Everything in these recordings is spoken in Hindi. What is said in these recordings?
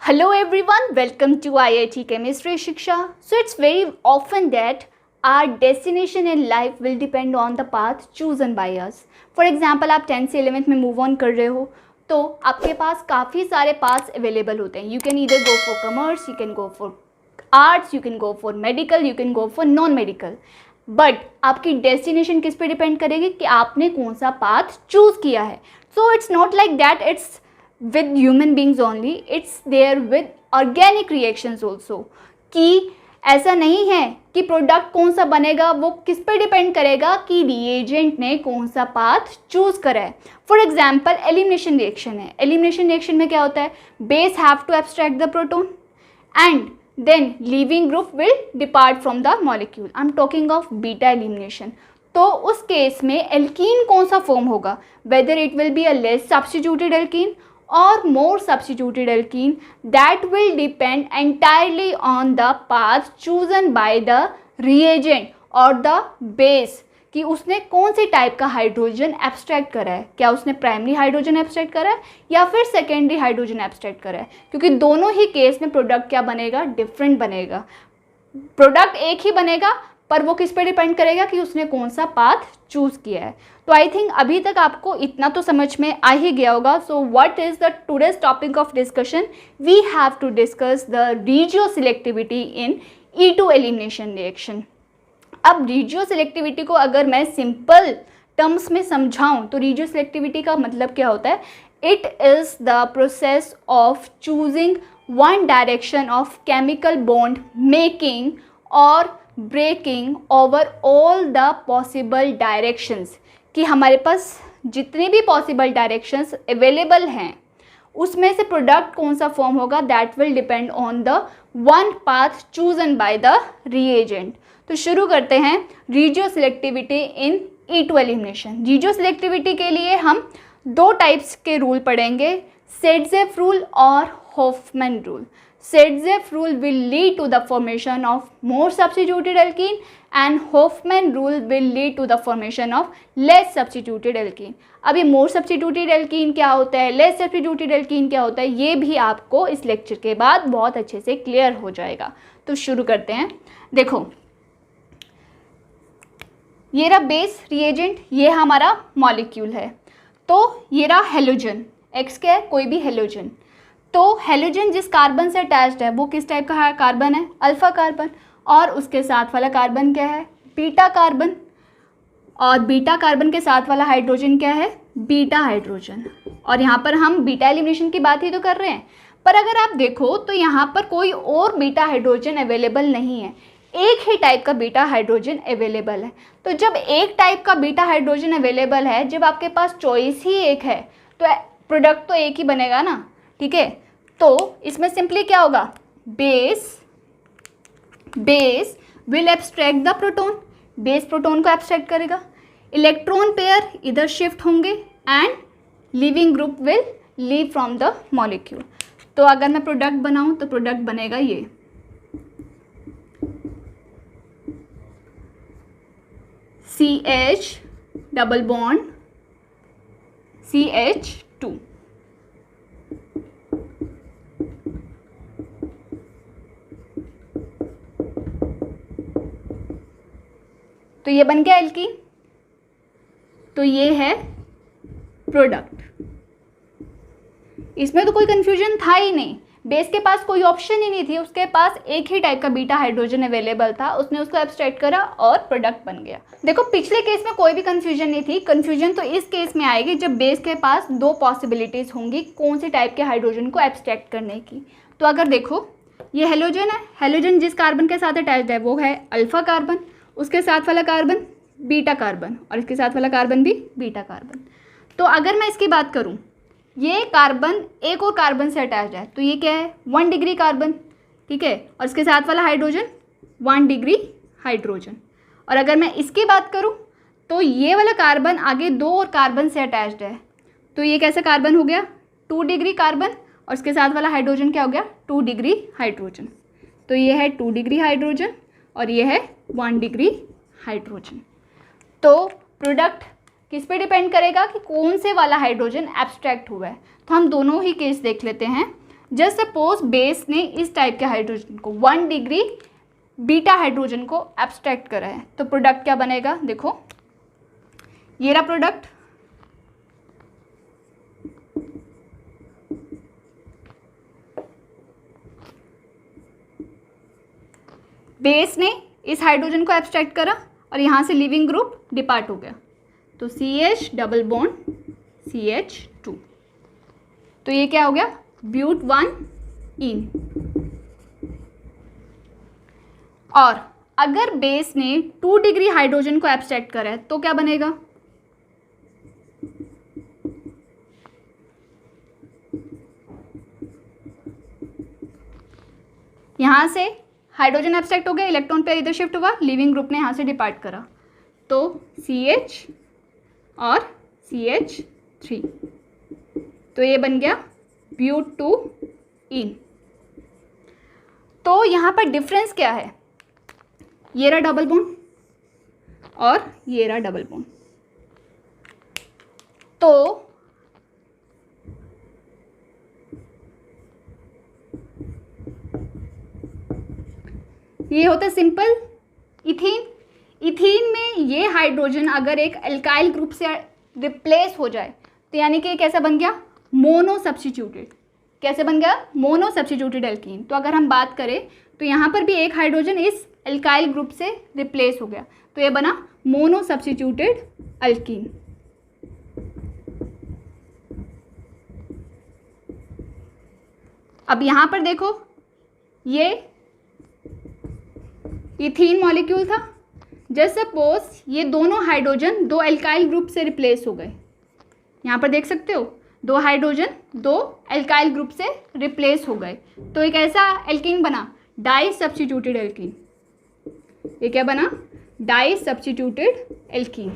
Hello everyone, welcome to IIT Chemistry Shiksha. So it's very often that our destination in life will depend on the path chosen by us. For example, आप 10th से 11th में move on कर रहे हो तो आपके पास काफ़ी सारे paths available होते हैं. You can either go for commerce, you can go for arts, you can go for medical, you can go for non-medical. But आपकी डेस्टिनेशन किस पे डिपेंड करेगी कि आपने कौन सा पाथ चूज़ किया है. So it's not like that it's with human beings only, it's there with organic reactions also. कि ऐसा नहीं है कि प्रोडक्ट कौन सा बनेगा वो किस पे डिपेंड करेगा कि रिएजेंट ने कौन सा पाथ चूज़ करा है. फॉर एग्जांपल एलिमिनेशन रिएक्शन है. एलिमिनेशन रिएक्शन में क्या होता है, base have to abstract the proton and then leaving group will depart from the molecule. I am talking of beta elimination. तो उस केस में एल्कीन कौन सा फॉर्म होगा, whether it will be a less substituted alkene or more substituted alkene, that will depend entirely on the path chosen by the reagent or the base कि उसने कौन से टाइप का हाइड्रोजन एब्स्ट्रैक्ट करा है. क्या उसने प्राइमरी हाइड्रोजन एब्स्ट्रैक्ट करा है या फिर सेकेंडरी हाइड्रोजन एब्स्ट्रैक्ट करा है, क्योंकि दोनों ही केस में प्रोडक्ट क्या बनेगा, डिफरेंट बनेगा. प्रोडक्ट एक ही बनेगा पर वो किस पे डिपेंड करेगा कि उसने कौन सा पाथ चूज़ किया है. तो आई थिंक अभी तक आपको इतना तो समझ में आ ही गया होगा. So what is the today's topic of discussion, we have to discuss the regio selectivity in E2 elimination reaction. अब रीजियो सिलेक्टिविटी को अगर मैं सिंपल टर्म्स में समझाऊं तो रीजियो सिलेक्टिविटी का मतलब क्या होता है, it is the process of choosing one direction of chemical bond making और breaking over all the possible directions. कि हमारे पास जितने भी पॉसिबल डायरेक्शंस अवेलेबल हैं उसमें से प्रोडक्ट कौन सा फॉर्म होगा, that will depend on the one path chosen by the reagent. तो शुरू करते हैं regio selectivity in E2 elimination. Regioselectivity के लिए हम दो टाइप्स के रूल पढ़ेंगे, सेडजेफ रूल और Hofmann rule. Sedgwick rule will lead to the formation of more substituted alkene and Hofmann rule will lead to the formation of less substituted alkene. अब ये more substituted alkene क्या होता है, less substituted alkene क्या होता है, ये भी आपको इस लेक्चर के बाद बहुत अच्छे से क्लियर हो जाएगा. तो शुरू करते हैं. देखो ये रहा बेस रिएजेंट, ये हमारा मॉलिक्यूल है. तो ये रहा हेलोजन, एक्स क्या है, कोई भी हेलोजन. तो हेलोजन जिस कार्बन से अटैच्ड है वो किस टाइप का कार्बन है, अल्फा कार्बन. और उसके साथ वाला कार्बन क्या है, बीटा कार्बन. और बीटा कार्बन के साथ वाला हाइड्रोजन क्या है, बीटा हाइड्रोजन. और यहाँ पर हम बीटा एलिमिनेशन की बात ही तो कर रहे हैं. पर अगर आप देखो तो यहाँ पर कोई और बीटा हाइड्रोजन अवेलेबल नहीं है, एक ही टाइप का बीटा हाइड्रोजन अवेलेबल है. तो जब एक टाइप का बीटा हाइड्रोजन अवेलेबल है, जब आपके पास चॉइस ही एक है तो प्रोडक्ट तो एक ही बनेगा ना. ठीक है, तो इसमें सिंपली क्या होगा, base will abstract the proton, base proton को एब्स्ट्रैक्ट करेगा. इलेक्ट्रॉन पेयर इधर शिफ्ट होंगे and leaving group will leave from the molecule. तो अगर मैं प्रोडक्ट बनाऊं तो प्रोडक्ट बनेगा ये CH डबल बॉन्ड CH2. तो ये बन गया एल्कीन. तो ये है प्रोडक्ट. इसमें तो कोई कंफ्यूजन था ही नहीं, बेस के पास कोई ऑप्शन ही नहीं थी, उसके पास एक ही टाइप का बीटा हाइड्रोजन अवेलेबल था, उसने उसको एब्स्ट्रैक्ट करा और प्रोडक्ट बन गया. देखो पिछले केस में कोई भी कंफ्यूजन नहीं थी, कंफ्यूजन तो इस केस में आएगी जब बेस के पास दो पॉसिबिलिटीज़ होंगी कौन से टाइप के हाइड्रोजन को एब्स्ट्रैक्ट करने की. तो अगर देखो ये हेलोजन है, हेलोजन जिस कार्बन के साथ अटैच्ड है वो है अल्फा कार्बन, उसके साथ वाला कार्बन बीटा कार्बन और इसके साथ वाला कार्बन भी बीटा कार्बन. तो अगर मैं इसकी बात करूं, ये कार्बन एक और कार्बन से अटैच्ड है तो ये क्या है, 1 डिग्री कार्बन. ठीक है, और इसके साथ वाला हाइड्रोजन 1 डिग्री हाइड्रोजन. और अगर मैं इसकी बात करूं तो ये वाला कार्बन आगे दो और कार्बन से अटैच्ड है, तो ये कैसा कार्बन हो गया, 2 डिग्री कार्बन और इसके साथ वाला हाइड्रोजन क्या हो गया, 2 डिग्री हाइड्रोजन. तो ये है 2 डिग्री हाइड्रोजन और ये है 1 डिग्री हाइड्रोजन. तो प्रोडक्ट किस पे डिपेंड करेगा कि कौन से वाला हाइड्रोजन एब्स्ट्रैक्ट हुआ है। तो हम दोनों ही केस देख लेते हैं। जस्ट सपोज बेस ने इस टाइप के हाइड्रोजन को 1 डिग्री बीटा हाइड्रोजन को एब्स्ट्रैक्ट करा है, तो प्रोडक्ट क्या बनेगा, देखो ये रहा प्रोडक्ट। बेस ने इस हाइड्रोजन को एब्स्ट्रैक्ट करा और यहाँ से लिविंग ग्रुप डिपार्ट हो गया, तो CH डबल बॉन्ड CH2, तो ये क्या हो गया, ब्यूट 1 इन। और अगर बेस ने 2 डिग्री हाइड्रोजन को एब्स्ट्रैक्ट करा है तो क्या बनेगा, यहाँ से हाइड्रोजन एब्स्ट्रैक्ट हो गया, इलेक्ट्रॉन पेयर इधर शिफ्ट हुआ, लिविंग ग्रुप ने यहाँ से डिपार्ट करा, तो CH और CH3, तो ये बन गया ब्यूट 2 इन। तो यहाँ पर डिफरेंस क्या है, ये रहा डबल बॉन्ड और ये रहा डबल बॉन्ड, तो ये होता है सिंपल इथीन। इथीन में ये हाइड्रोजन अगर एक एल्काइल ग्रुप से रिप्लेस हो जाए तो यानी कि कैसा बन गया, मोनो सब्स्टिट्यूटेड। कैसे बन गया, मोनो सब्स्टिट्यूटेड एल्कीन। तो अगर हम बात करें तो यहाँ पर भी एक हाइड्रोजन इस एल्काइल ग्रुप से रिप्लेस हो गया, तो ये बना मोनो सब्स्टिट्यूटेड एल्कीन। अब यहाँ पर देखो, ये इथीन मॉलिक्यूल था, जस्ट सपोज ये दोनों हाइड्रोजन 2 एल्काइल ग्रुप से रिप्लेस हो गए, यहाँ पर देख सकते हो 2 हाइड्रोजन 2 एल्काइल ग्रुप से रिप्लेस हो गए, तो एक ऐसा एल्कीन बना डाई सब्स्टिट्यूटेड एल्कीन। ये क्या बना, डाई सब्स्टिट्यूटेड एल्कीन।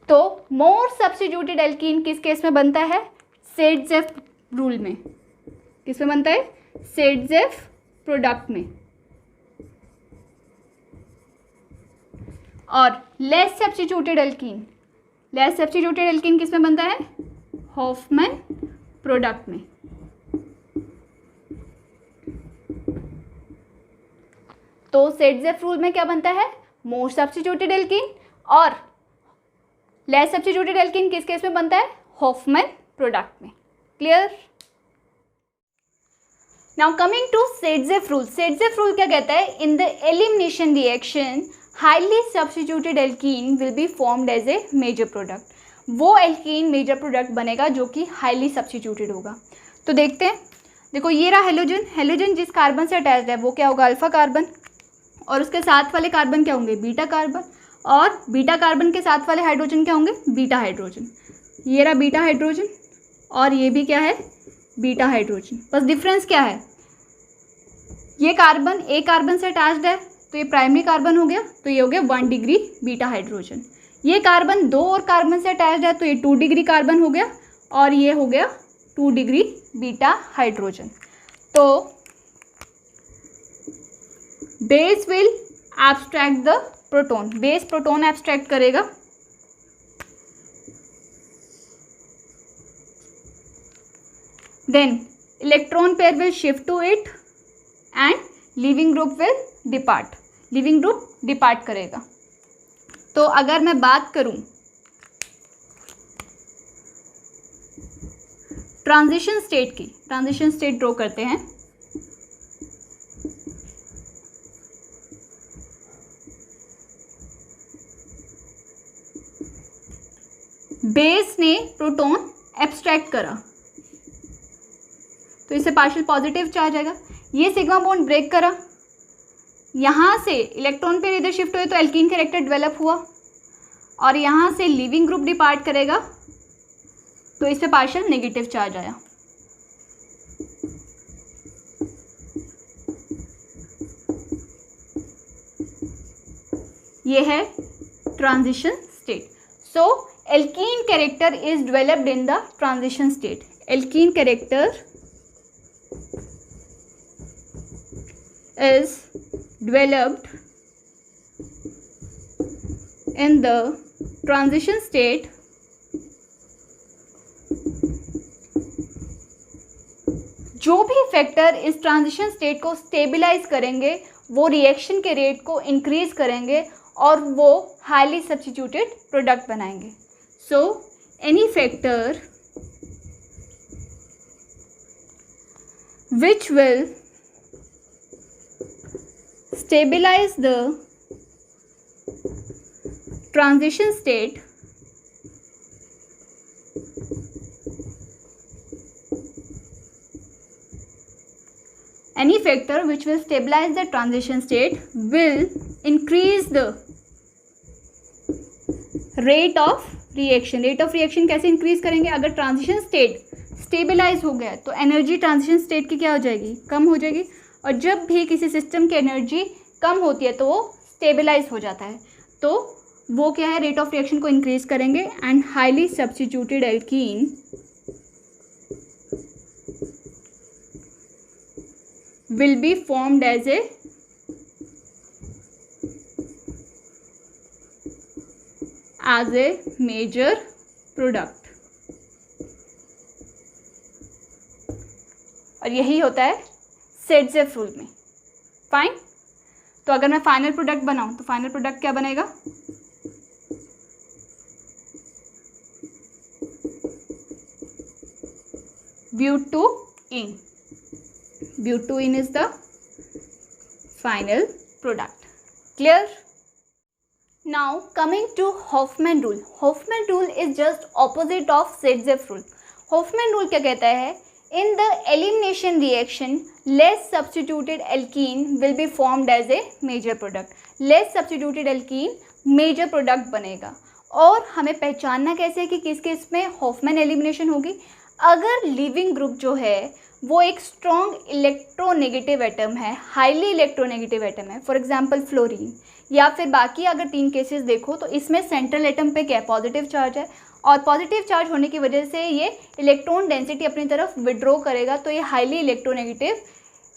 तो मोर सब्स्टिट्यूटेड एल्कीन किस केस में बनता है, सेडजेफ रूल में। किस में बनता है, सेडजेफ प्रोडक्ट में। और less substituted alkene, less substituted alkene किस में बनता है, हॉफमैन प्रोडक्ट में। तो सेडजेफ रूल में क्या बनता है, मोर सब्स्टिट्यूटेड एल्कीन, और लेस सब्स्टिट्यूटेड एल्कीन किस केस में बनता है, हॉफमैन प्रोडक्ट में। Clear. Now coming to Saytzeff rule. Saytzeff rule क्या कहता है, in the elimination reaction highly substituted alkene will be formed as a major product. वो एल्कीन मेजर प्रोडक्ट बनेगा जो कि हाईली सब्स्टिट्यूटेड होगा। तो देखते हैं, देखो ये रहा हेलोजन। हेलोजन जिस कार्बन से अटैच्ड है वो क्या होगा, अल्फा कार्बन, और उसके साथ वाले कार्बन क्या होंगे, बीटा कार्बन, और बीटा कार्बन के साथ वाले हाइड्रोजन क्या होंगे, बीटा हाइड्रोजन। ये रहा बीटा हाइड्रोजन और ये भी क्या है, बीटा हाइड्रोजन। बस डिफरेंस क्या है, ये कार्बन एक कार्बन से अटैच्ड है तो ये प्राइमरी कार्बन हो गया, तो ये हो गया 1 डिग्री बीटा हाइड्रोजन। ये कार्बन 2 और कार्बन से अटैच्ड है तो ये 2 डिग्री कार्बन हो गया, और ये हो गया 2 डिग्री बीटा हाइड्रोजन। तो base will abstract the proton, base proton abstract करेगा, then electron pair will shift to it and leaving group will depart, leaving group depart करेगा। तो अगर मैं बात करूं ट्रांजिशन स्टेट की, ट्रांजिशन स्टेट ड्रॉ करते हैं। बेस ने प्रोटॉन एब्स्ट्रैक्ट करा तो इससे पार्शियल पॉजिटिव चार्ज आएगा। ये सिग्मा बॉन्ड ब्रेक करा, यहाँ से इलेक्ट्रॉन पेयर इधर शिफ्ट हुए तो एल्कीन कैरेक्टर डेवलप हुआ, और यहाँ से लिविंग ग्रुप डिपार्ट करेगा तो इस पे पार्शियल नेगेटिव चार्ज आया। ये है transition state. So alkene character is developed in the transition state. Alkene character is developed in the transition state जो भी फैक्टर इस ट्रांजिशन स्टेट को स्टेबलाइज करेंगे वो रिएक्शन के रेट को इंक्रीज करेंगे और वो हाईली सब्स्टिट्यूटेड प्रोडक्ट बनाएंगे. So any factor which will stabilize the transition state any factor which will stabilize the transition state will increase the rate of reaction. rate of reaction कैसे increase करेंगे? अगर transition state स्टेबलाइज हो गया तो एनर्जी ट्रांजिशन स्टेट की क्या हो जाएगी? कम हो जाएगी. और जब भी किसी सिस्टम की एनर्जी कम होती है तो वो स्टेबलाइज हो जाता है. तो वो क्या है? रेट ऑफ रिएक्शन को इंक्रीज करेंगे and highly substituted alkene will be formed as a major product. और यही होता है सेडजेफ रूल में. फाइन. तो अगर मैं फाइनल प्रोडक्ट बनाऊं तो फाइनल प्रोडक्ट क्या बनेगा? Butyne. Butyne is the final product. Clear? Now coming to Hofmann rule. Hofmann rule is just opposite of Saytzeff rule. Hofmann rule क्या कहता है? In the elimination reaction, less substituted alkene will be formed as a major product. Less substituted alkene major product बनेगा. और हमें पहचानना कैसे है कि किस किस में हॉफमैन एलिमिनेशन होगी? अगर लिविंग ग्रुप जो है वो एक स्ट्रॉन्ग इलेक्ट्रोनेगेटिव एटम है, हाईली इलेक्ट्रोनेगेटिव एटम है, फॉर एग्जांपल फ्लोरीन, या फिर बाकी अगर 3 केसेस देखो तो इसमें सेंट्रल एटम पे क्या पॉजिटिव चार्ज है और पॉजिटिव चार्ज होने की वजह से ये इलेक्ट्रॉन डेंसिटी अपनी तरफ विड्रॉ करेगा तो ये हाईली इलेक्ट्रोनेगेटिव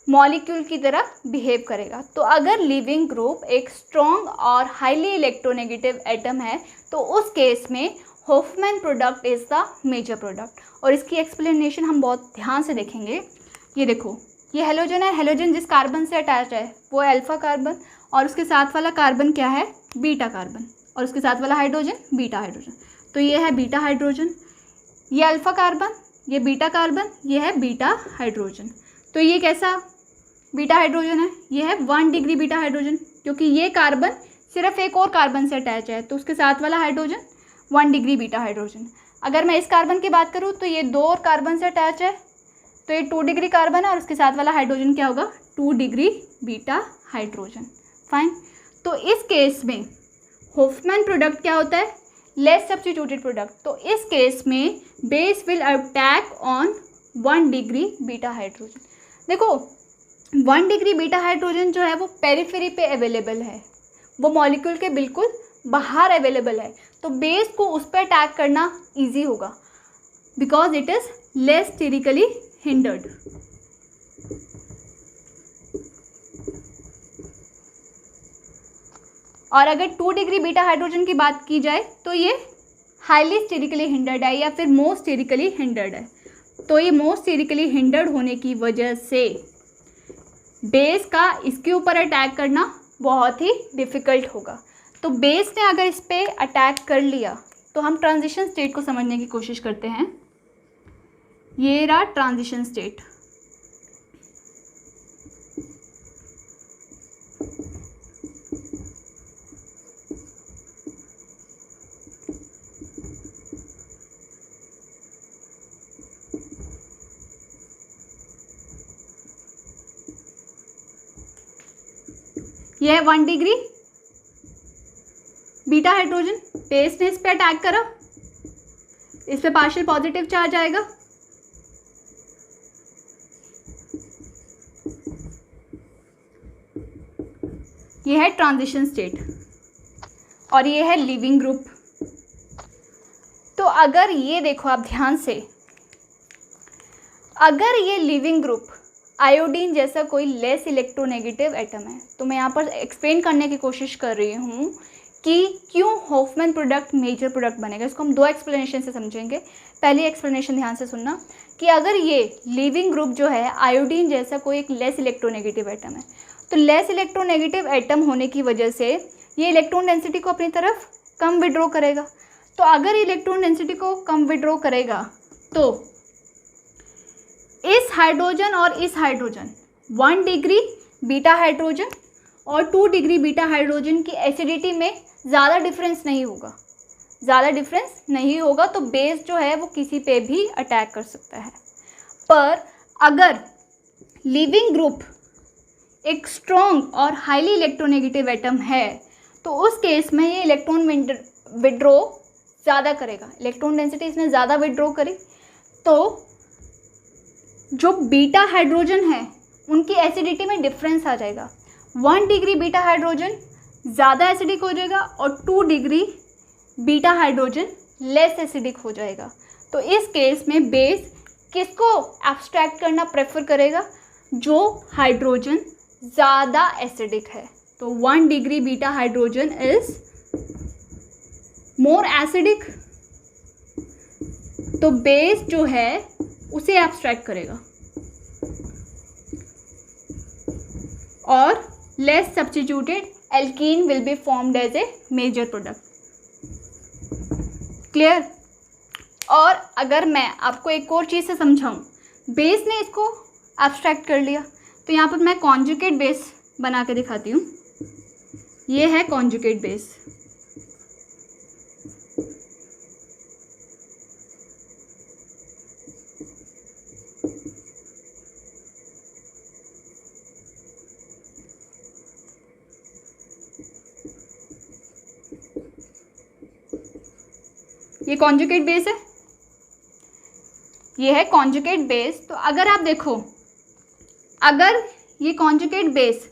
मॉलिक्यूल की तरह बिहेव करेगा. तो अगर लिविंग ग्रुप एक स्ट्रॉन्ग और हाईली इलेक्ट्रोनेगेटिव एटम है तो उस केस में Hofmann product is the major product. और इसकी एक्सप्लेनेशन हम बहुत ध्यान से देखेंगे. ये देखो, ये हेलोजन है. हेलोजन जिस कार्बन से अटैच है वो है अल्फा कार्बन और उसके साथ वाला कार्बन क्या है? Beta carbon. और उसके साथ वाला हाइड्रोजन बीटा हाइड्रोजन. तो ये है बीटा हाइड्रोजन, ये अल्फा कार्बन, ये बीटा कार्बन, ये है बीटा हाइड्रोजन. तो ये कैसा बीटा हाइड्रोजन है? ये है 1 डिग्री बीटा हाइड्रोजन, क्योंकि ये कार्बन सिर्फ एक और कार्बन से अटैच है तो उसके साथ वाला हाइड्रोजन 1 डिग्री बीटा हाइड्रोजन. अगर मैं इस कार्बन की बात करूँ तो ये 2 और कार्बन से अटैच है तो ये 2 डिग्री कार्बन है और उसके साथ वाला हाइड्रोजन क्या होगा? 2 डिग्री बीटा हाइड्रोजन. फाइन. तो इस केस में हॉफमैन प्रोडक्ट क्या होता है? Less substituted product. तो इस केस में base will attack on 1 degree beta hydrogen. देखो 1 डिग्री बीटा हाइड्रोजन जो है वो पेरिफेरी पे अवेलेबल है, वो मॉलिक्यूल के बिल्कुल बाहर अवेलेबल है. तो बेस को उस पर अटैक करना ईजी होगा because it is less sterically hindered. और अगर 2 डिग्री बीटा हाइड्रोजन की बात की जाए तो ये हाईली स्टेरिकली हिंडर्ड है या फिर मोस्ट स्टेरिकली हिंडर्ड है. तो ये मोस्ट स्टेरिकली हिंडर्ड होने की वजह से बेस का इसके ऊपर अटैक करना बहुत ही डिफ़िकल्ट होगा. तो बेस ने अगर इस पर अटैक कर लिया तो हम ट्रांजिशन स्टेट को समझने की कोशिश करते हैं. ये रहा ट्रांजिशन स्टेट. यह है 1 डिग्री बीटा हाइड्रोजन. बेस ने इस पे अटैक करा, इस पे पार्शियल पॉजिटिव चार्ज आएगा. यह है ट्रांजिशन स्टेट और ये है लिविंग ग्रुप. तो अगर ये देखो आप ध्यान से, अगर ये लिविंग ग्रुप आयोडीन जैसा कोई लेस इलेक्ट्रोनेगेटिव एटम है तो मैं यहाँ पर एक्सप्लेन करने की कोशिश कर रही हूँ कि क्यों हॉफमैन प्रोडक्ट मेजर प्रोडक्ट बनेगा। इसको हम दो एक्सप्लेनेशन से समझेंगे। पहली एक्सप्लेनेशन ध्यान से सुनना कि अगर ये लीविंग ग्रुप जो है आयोडीन जैसा कोई एक लेस इलेक्ट्रोनेगेटिव एटम है, तो लेस इलेक्ट्रोनेगेटिव एटम होने की वजह से ये इलेक्ट्रॉन डेंसिटी को अपनी तरफ कम विड्रॉ करेगा। तो अगर इलेक्ट्रॉन डेंसिटी को कम विड्रॉ करेगा तो इस हाइड्रोजन और इस हाइड्रोजन 1 डिग्री बीटा हाइड्रोजन और 2 डिग्री बीटा हाइड्रोजन की एसिडिटी में ज़्यादा डिफरेंस नहीं होगा, तो बेस जो है वो किसी पे भी अटैक कर सकता है। पर अगर लीविंग ग्रुप एक स्ट्रॉन्ग और हाईली इलेक्ट्रोनेगेटिव एटम है तो उस केस में ये इलेक्ट्रॉन विड्रॉ ज़्यादा करेगा, इलेक्ट्रॉन डेंसिटी इसमें ज़्यादा विड्रॉ करी तो जो बीटा हाइड्रोजन है उनकी एसिडिटी में डिफरेंस आ जाएगा। 1 डिग्री बीटा हाइड्रोजन ज़्यादा एसिडिक हो जाएगा और 2 degree beta hydrogen less acidic हो जाएगा। तो इस केस में बेस किसको एब्स्ट्रैक्ट करना प्रेफर करेगा? जो हाइड्रोजन ज़्यादा एसिडिक है। तो 1 degree beta hydrogen is more acidic, तो बेस जो है उसे एब्स्ट्रैक्ट करेगा और less substituted alkene will be formed as a major product. Clear? और अगर मैं आपको एक और चीज़ से समझाऊं, बेस ने इसको एब्स्ट्रैक्ट कर लिया, तो यहाँ पर मैं कॉन्जुगेट बेस बना के दिखाती हूँ। ये है कॉन्जुगेट बेस। ये कॉन्जुगेट बेस है, ये है कॉन्जुगेट बेस। तो अगर आप देखो, अगर ये conjugate base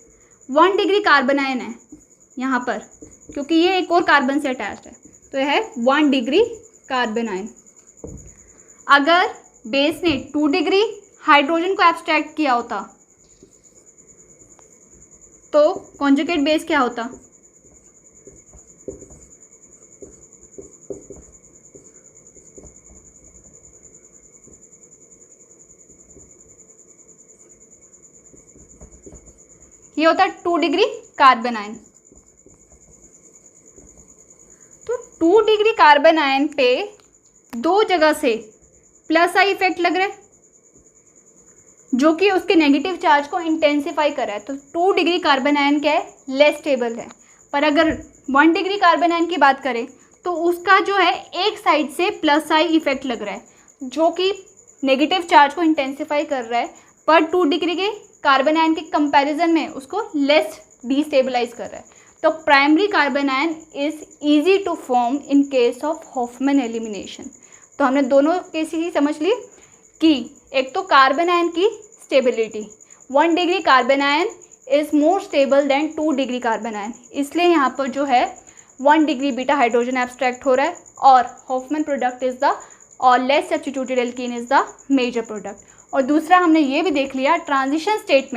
1 degree carbon ion है यहाँ पर, क्योंकि ये एक और कार्बन से अटैच्ड है, तो यह है 1 डिग्री कार्बन आयन। अगर बेस ने 2 डिग्री हाइड्रोजन को एब्स्ट्रैक्ट किया होता तो कॉन्जुगेट बेस क्या होता? ये होता है 2 डिग्री कार्बन आयन। तो 2 डिग्री कार्बन आयन पे दो जगह से प्लस आई इफेक्ट लग रहा है जो कि उसके नेगेटिव चार्ज को इंटेंसिफाई कर रहा है। तो 2 डिग्री कार्बन आयन क्या है? लेस स्टेबल है। पर अगर 1 डिग्री कार्बन आयन की बात करें तो उसका जो है एक साइड से प्लस आई इफेक्ट लग रहा है जो कि नेगेटिव चार्ज को इंटेंसिफाई कर रहा है, पर 2 डिग्री के कार्बन आयन के कंपैरिजन में उसको लेस डिस्टेबलाइज कर रहा है। तो primary carbon ion is easy to form in case of Hofmann elimination. तो हमने दोनों केसेस ही समझ लिए कि एक तो कार्बन आयन की stability, 1 degree carbon ion is more stable then 2 degree carbon ion, इसलिए यहाँ पर जो है 1 डिग्री बीटा हाइड्रोजन एब्स्ट्रैक्ट हो रहा है और हॉफमैन प्रोडक्ट इज द और less substituted alkene is the major product. और दूसरा हमने ये भी देख लिया ट्रांजिशन स्टेट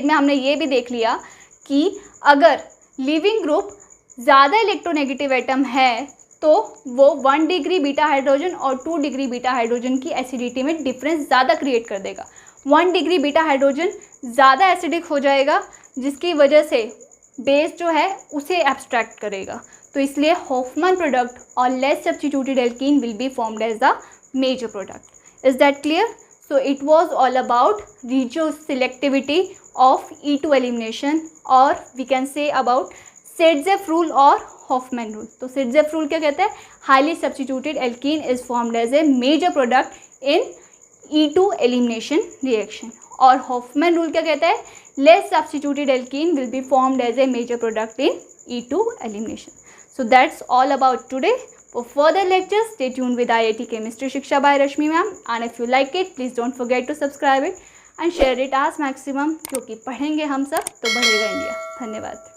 में हमने ये भी देख लिया कि अगर लिविंग ग्रुप ज़्यादा इलेक्ट्रोनेगेटिव एटम है तो वो 1 डिग्री बीटा हाइड्रोजन और 2 डिग्री बीटा हाइड्रोजन की एसिडिटी में डिफरेंस ज़्यादा क्रिएट कर देगा। 1 डिग्री बीटा हाइड्रोजन ज़्यादा एसिडिक हो जाएगा जिसकी वजह से बेस जो है उसे एब्स्ट्रैक्ट करेगा। तो इसलिए हॉफमैन प्रोडक्ट और less substituted alkene will be formed as the major product. Is that clear? So it was all about regioselectivity of E2 elimination, or we can say about Sirtzeff rule or Hofmann rule. तो Sirtzeff rule क्या कहता है? Highly substituted alkene is formed as a major product in E2 elimination reaction. और Hofmann rule क्या कहता है? Less substituted alkene will be formed as a major product in E2 elimination. So that's all about today. For further lectures, stay tuned with IIT Chemistry Shiksha by Rashmi ma'am. And if you like it, please don't forget to subscribe it and share it as maximum, क्योंकि पढ़ेंगे हम सब तो बढ़ेगा इंडिया। धन्यवाद।